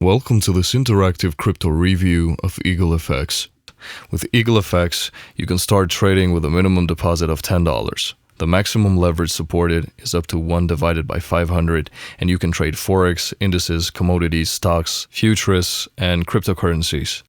Welcome to this interactive crypto review of EagleFX. With EagleFX, you can start trading with a minimum deposit of $10. The maximum leverage supported is up to 1 divided by 500, and you can trade Forex, indices, commodities, stocks, futures, and cryptocurrencies.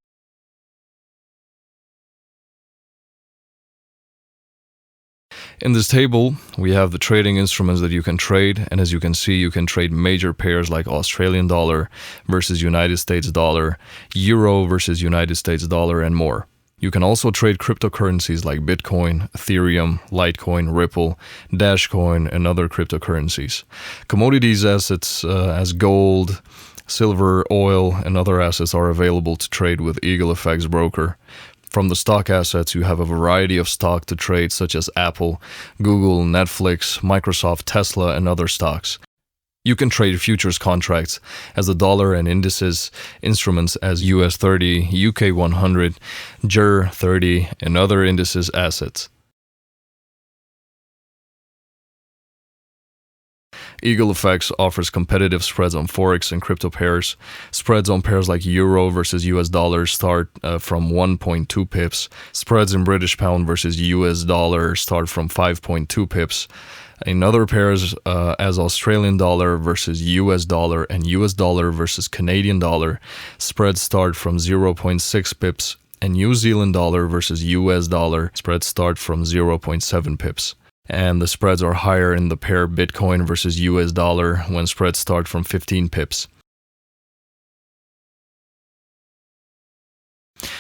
In this table, we have the trading instruments that you can trade, and as you can see, you can trade major pairs like Australian dollar versus United States dollar, euro versus United States dollar, and more. You can also trade cryptocurrencies like Bitcoin, Ethereum, Litecoin, Ripple, Dashcoin, and other cryptocurrencies. Commodities assets as gold, silver, oil, and other assets are available to trade with EagleFX broker. From the stock assets, you have a variety of stock to trade such as Apple, Google, Netflix, Microsoft, Tesla, and other stocks. You can trade futures contracts as the dollar and indices, instruments as US 30, UK 100, JER 30, and other indices assets. EagleFX offers competitive spreads on Forex and crypto pairs. Spreads on pairs like Euro versus US dollar start from 1.2 pips. Spreads in British pound versus US dollar start from 5.2 pips. In other pairs as Australian dollar versus US dollar and US dollar versus Canadian dollar, spreads start from 0.6 pips, and New Zealand dollar versus US dollar, spreads start from 0.7 pips. And the spreads are higher in the pair Bitcoin versus US dollar when spreads start from 15 pips.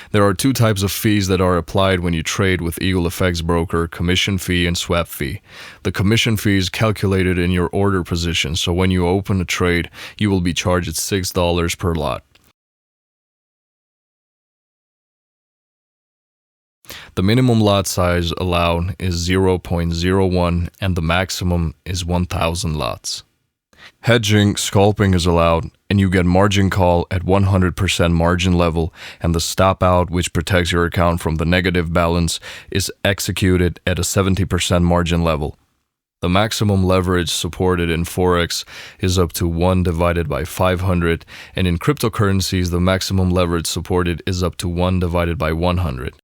There are two types of fees that are applied when you trade with EagleFX broker: commission fee and swap fee. The commission fee is calculated in your order position, so when you open a trade, you will be charged at $6 per lot. The minimum lot size allowed is 0.01 and the maximum is 1,000 lots. Hedging, scalping is allowed, and you get margin call at 100% margin level, and the stop out, which protects your account from the negative balance, is executed at a 70% margin level. The maximum leverage supported in Forex is up to 1 divided by 500, and in cryptocurrencies, the maximum leverage supported is up to 1 divided by 100.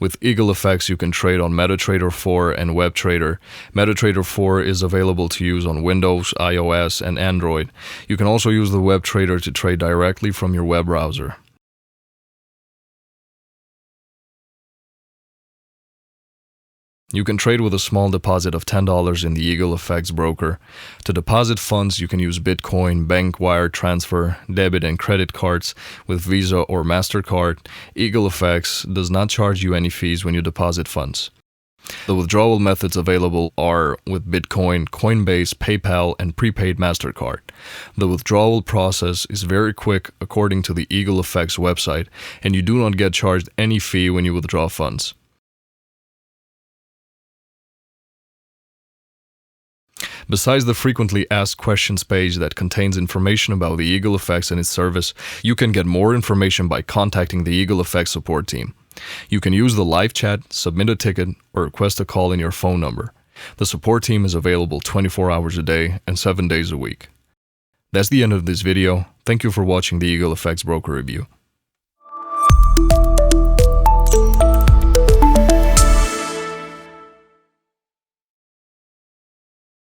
With EagleFX, you can trade on MetaTrader 4 and WebTrader. MetaTrader 4 is available to use on Windows, iOS, and Android. You can also use the WebTrader to trade directly from your web browser. You can trade with a small deposit of $10 in the EagleFX broker. To deposit funds, you can use Bitcoin, bank wire transfer, debit and credit cards with Visa or MasterCard. EagleFX does not charge you any fees when you deposit funds. The withdrawal methods available are with Bitcoin, Coinbase, PayPal, and prepaid MasterCard. The withdrawal process is very quick according to the EagleFX website, and you do not get charged any fee when you withdraw funds. Besides the frequently asked questions page that contains information about the EagleFX and its service, you can get more information by contacting the EagleFX support team. You can use the live chat, submit a ticket, or request a call in your phone number. The support team is available 24 hours a day and 7 days a week. That's the end of this video. Thank you for watching the EagleFX broker review.